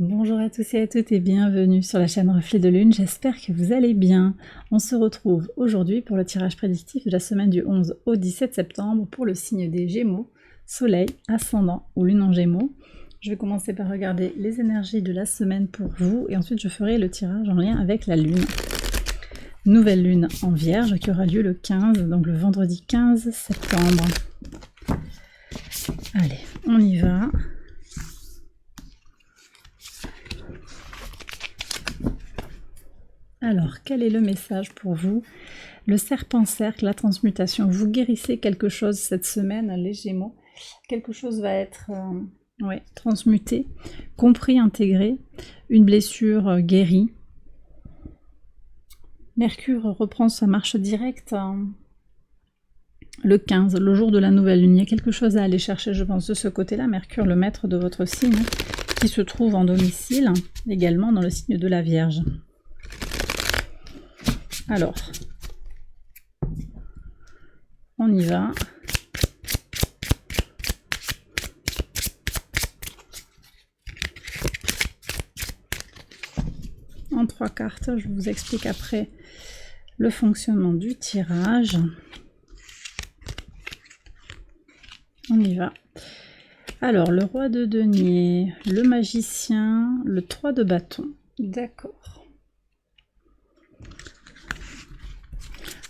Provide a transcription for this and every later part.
Bonjour à tous et à toutes et bienvenue sur la chaîne Reflet de Lune, j'espère que vous allez bien. On se retrouve aujourd'hui pour le tirage prédictif de la semaine du 11 au 17 septembre pour le signe des Gémeaux, Soleil, Ascendant ou Lune en Gémeaux. Je vais commencer par regarder les énergies de la semaine pour vous et ensuite je ferai le tirage en lien avec la Lune. Nouvelle Lune en Vierge qui aura lieu le 15, donc le vendredi 15 septembre. Allez, on y va. Alors, quel est le message pour vous? Le serpent-cercle, la transmutation. Vous guérissez quelque chose cette semaine, les Gémeaux. Quelque chose va être transmuté, compris, intégré. Une blessure guérie. Mercure reprend sa marche directe le 15, le jour de la nouvelle lune. Il y a quelque chose à aller chercher, je pense, de ce côté-là. Mercure, le maître de votre signe, qui se trouve en domicile, également dans le signe de la Vierge. Alors, on y va. En 3 cartes, je vous explique après le fonctionnement du tirage. On y va. Alors, le roi de denier, le magicien, le 3 de bâton. D'accord.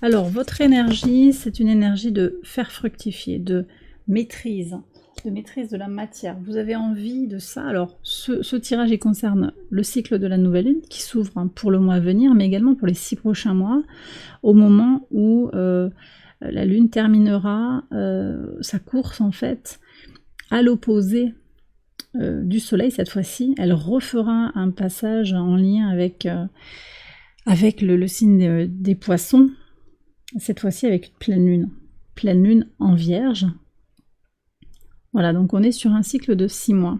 Alors, votre énergie, c'est une énergie de faire fructifier, de maîtrise de la matière. Vous avez envie de ça. Alors, ce tirage, il concerne le cycle de la nouvelle lune qui s'ouvre pour le mois à venir, mais également pour les 6 prochains mois, au moment où la lune terminera sa course, en fait, à l'opposé du soleil cette fois-ci. Elle refera un passage en lien avec le signe des poissons, cette fois-ci avec une pleine lune en Vierge. Voilà, donc on est sur un cycle de 6 mois.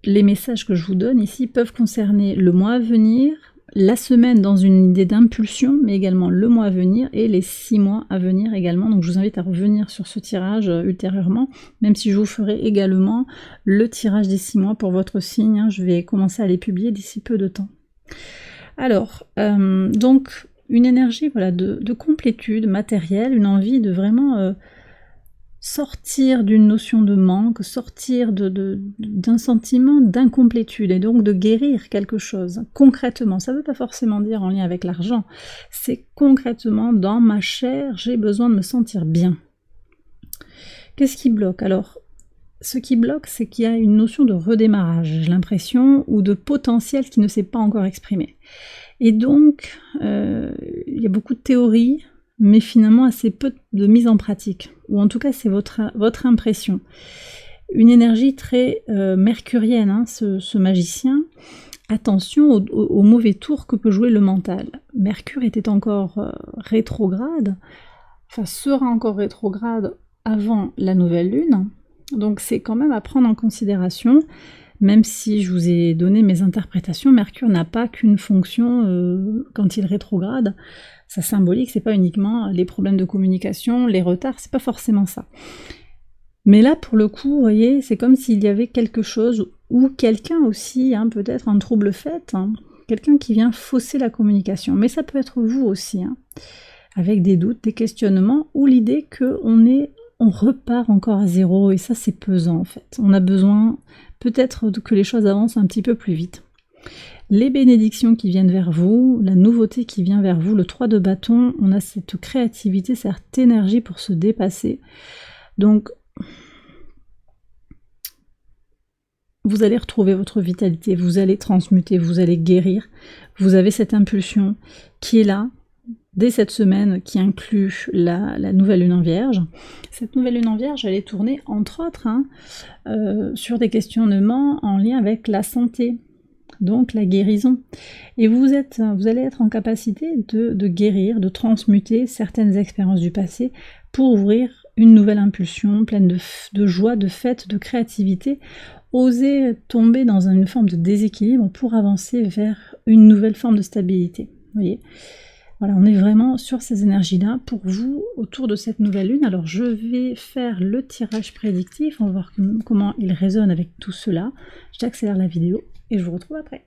Les messages que je vous donne ici peuvent concerner le mois à venir, la semaine dans une idée d'impulsion, mais également le mois à venir et les 6 mois à venir également. Donc je vous invite à revenir sur ce tirage ultérieurement, même si je vous ferai également le tirage des 6 mois pour votre signe. Je vais commencer à les publier d'ici peu de temps. Alors, donc une énergie de complétude matérielle, une envie de vraiment sortir d'une notion de manque, sortir d'un sentiment d'incomplétude et donc de guérir quelque chose concrètement. Ça ne veut pas forcément dire en lien avec l'argent, c'est concrètement dans ma chair, j'ai besoin de me sentir bien. Qu'est-ce qui bloque? Alors, ce qui bloque, c'est qu'il y a une notion de redémarrage, j'ai l'impression, ou de potentiel qui ne s'est pas encore exprimé. Et donc, il y a beaucoup de théories, mais finalement assez peu de mise en pratique. Ou en tout cas, c'est votre impression. Une énergie très mercurienne, hein, ce magicien. Attention au mauvais tour que peut jouer le mental. Mercure était encore rétrograde, enfin sera encore rétrograde avant la nouvelle lune. Donc c'est quand même à prendre en considération. Même si je vous ai donné mes interprétations, Mercure n'a pas qu'une fonction quand il rétrograde. Sa symbolique, c'est pas uniquement les problèmes de communication, les retards, c'est pas forcément ça. Mais là, pour le coup, vous voyez, c'est comme s'il y avait quelque chose, ou quelqu'un aussi, hein, peut-être un trouble fait, hein, quelqu'un qui vient fausser la communication. Mais ça peut être vous aussi, hein, avec des doutes, des questionnements, ou l'idée qu'on repart encore à zéro, et ça c'est pesant en fait. On a besoin peut-être que les choses avancent un petit peu plus vite. Les bénédictions qui viennent vers vous, la nouveauté qui vient vers vous, le 3 de bâton, on a cette créativité, cette énergie pour se dépasser. Donc, vous allez retrouver votre vitalité, vous allez transmuter, vous allez guérir. Vous avez cette impulsion qui est là, dès cette semaine, qui inclut la nouvelle lune en Vierge. Cette nouvelle lune en Vierge, elle est tournée, entre autres, sur des questionnements en lien avec la santé, donc la guérison. Et vous allez être en capacité de guérir, de transmuter certaines expériences du passé pour ouvrir une nouvelle impulsion, pleine de joie, de fête, de créativité. Oser tomber dans une forme de déséquilibre pour avancer vers une nouvelle forme de stabilité. Vous voyez ? Voilà, on est vraiment sur ces énergies-là pour vous autour de cette nouvelle lune. Alors je vais faire le tirage prédictif, on va voir comment il résonne avec tout cela. J'accélère la vidéo et je vous retrouve après.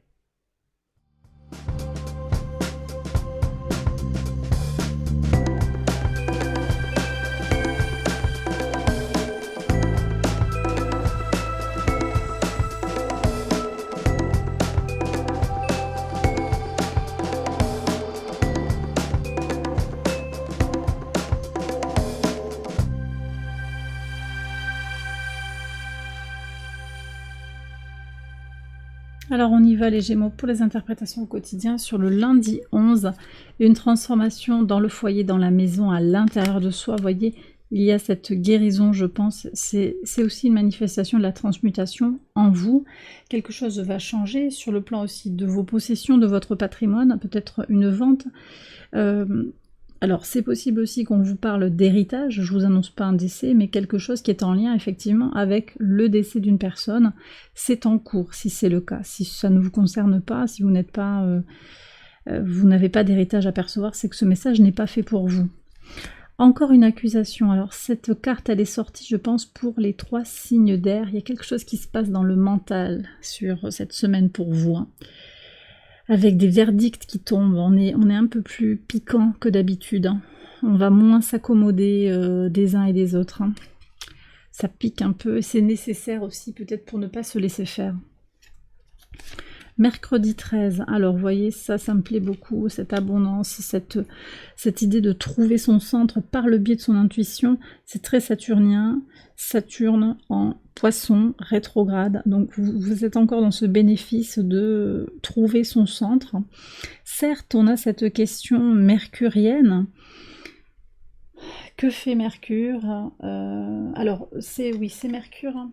Alors on y va les Gémeaux pour les interprétations au quotidien sur le lundi 11, une transformation dans le foyer, dans la maison, à l'intérieur de soi. Vous voyez, il y a cette guérison, je pense, c'est aussi une manifestation de la transmutation en vous. Quelque chose va changer sur le plan aussi de vos possessions, de votre patrimoine, peut-être une vente. Alors c'est possible aussi qu'on vous parle d'héritage, je vous annonce pas un décès, mais quelque chose qui est en lien effectivement avec le décès d'une personne. C'est en cours si c'est le cas. Si ça ne vous concerne pas, si vous n'êtes pas, vous n'avez pas d'héritage à percevoir, c'est que ce message n'est pas fait pour vous. Encore une accusation. Alors cette carte elle est sortie je pense pour les 3 signes d'air. Il y a quelque chose qui se passe dans le mental sur cette semaine pour vous. Avec des verdicts qui tombent, on est un peu plus piquant que d'habitude. Hein. On va moins s'accommoder des uns et des autres. Hein. Ça pique un peu et c'est nécessaire aussi peut-être pour ne pas se laisser faire. Mercredi 13, alors vous voyez, ça me plaît beaucoup, cette abondance, cette idée de trouver son centre par le biais de son intuition, c'est très saturnien, Saturne en Poisson, rétrograde, donc vous êtes encore dans ce bénéfice de trouver son centre. Certes, on a cette question mercurienne. Que fait Mercure? Alors, c'est Mercure.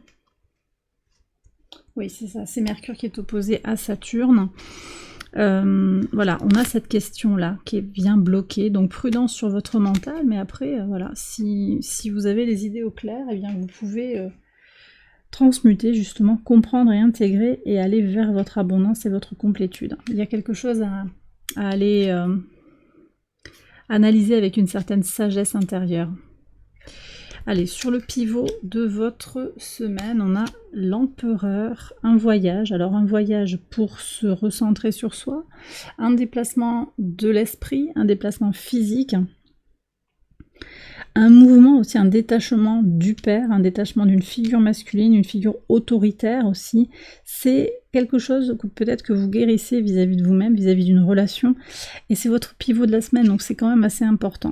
Oui, c'est ça, c'est Mercure qui est opposé à Saturne. Voilà, on a cette question-là qui vient bloquer, donc prudence sur votre mental, mais après, voilà, si vous avez les idées au clair, eh bien vous pouvez transmuter justement, comprendre et intégrer et aller vers votre abondance et votre complétude. Il y a quelque chose à aller analyser avec une certaine sagesse intérieure. Allez, sur le pivot de votre semaine, on a l'empereur, un voyage. Alors un voyage pour se recentrer sur soi, un déplacement de l'esprit, un déplacement physique, un mouvement aussi, un détachement du père, un détachement d'une figure masculine, une figure autoritaire aussi. C'est quelque chose que peut-être que vous guérissez vis-à-vis de vous-même, vis-à-vis d'une relation. Et c'est votre pivot de la semaine, donc c'est quand même assez important.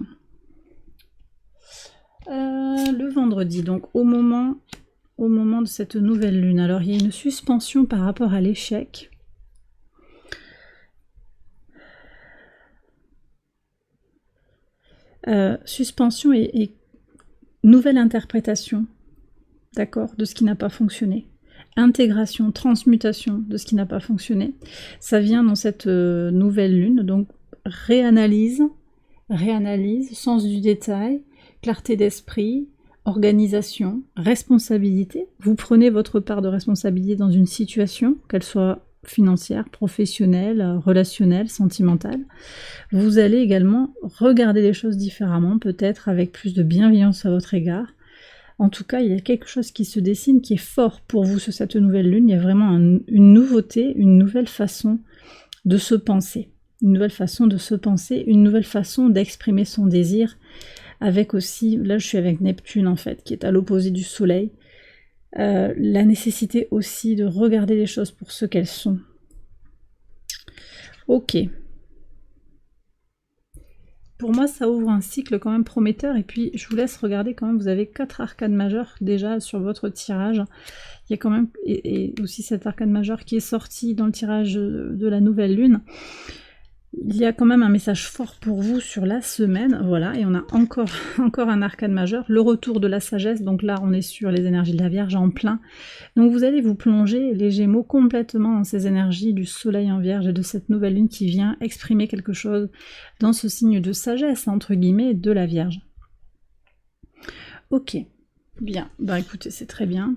Le vendredi, donc au moment de cette nouvelle lune, alors il y a une suspension par rapport à l'échec. Suspension et nouvelle interprétation, d'accord, de ce qui n'a pas fonctionné. Intégration, transmutation de ce qui n'a pas fonctionné. Ça vient dans cette nouvelle lune, donc réanalyse, sens du détail, clarté d'esprit, organisation, responsabilité. Vous prenez votre part de responsabilité dans une situation, qu'elle soit financière, professionnelle, relationnelle, sentimentale. Vous allez également regarder les choses différemment, peut-être avec plus de bienveillance à votre égard. En tout cas, il y a quelque chose qui se dessine, qui est fort pour vous sur cette nouvelle lune. Il y a vraiment une nouveauté, une nouvelle façon de se penser. Une nouvelle façon de se penser, une nouvelle façon d'exprimer son désir. Avec aussi, là je suis avec Neptune en fait, qui est à l'opposé du soleil, la nécessité aussi de regarder les choses pour ce qu'elles sont. Ok. Pour moi ça ouvre un cycle quand même prometteur, et puis je vous laisse regarder quand même, vous avez 4 arcanes majeures déjà sur votre tirage. Il y a quand même, et aussi cet arcane majeur qui est sorti dans le tirage de la nouvelle lune. Il y a quand même un message fort pour vous sur la semaine, voilà, et on a encore un arcane majeur, le retour de la sagesse, donc là on est sur les énergies de la Vierge en plein, donc vous allez vous plonger, les Gémeaux, complètement dans ces énergies du soleil en Vierge et de cette nouvelle lune qui vient exprimer quelque chose dans ce signe de sagesse, entre guillemets, de la Vierge. Ok, bien, bah écoutez, c'est très bien.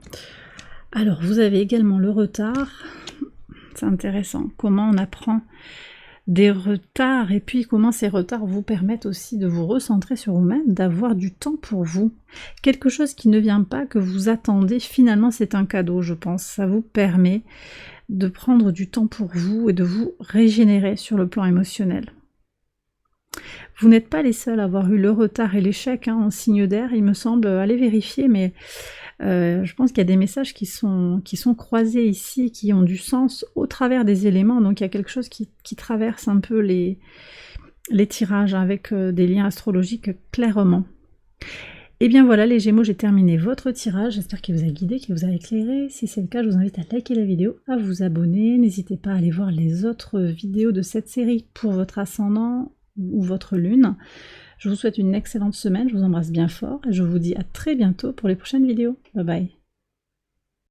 Alors vous avez également le retard, c'est intéressant, comment on apprend des retards, et puis comment ces retards vous permettent aussi de vous recentrer sur vous-même, d'avoir du temps pour vous. Quelque chose qui ne vient pas, que vous attendez, finalement c'est un cadeau, je pense. Ça vous permet de prendre du temps pour vous et de vous régénérer sur le plan émotionnel. Vous n'êtes pas les seuls à avoir eu le retard et l'échec en signe d'air, il me semble. Allez vérifier, mais je pense qu'il y a des messages qui sont croisés ici, qui ont du sens au travers des éléments, donc il y a quelque chose qui traverse un peu les tirages avec des liens astrologiques clairement. Et bien voilà les Gémeaux, j'ai terminé votre tirage, j'espère qu'il vous a guidé, qu'il vous a éclairé. Si c'est le cas, je vous invite à liker la vidéo, à vous abonner, n'hésitez pas à aller voir les autres vidéos de cette série pour votre ascendant ou votre lune. Je vous souhaite une excellente semaine, je vous embrasse bien fort et je vous dis à très bientôt pour les prochaines vidéos. Bye bye.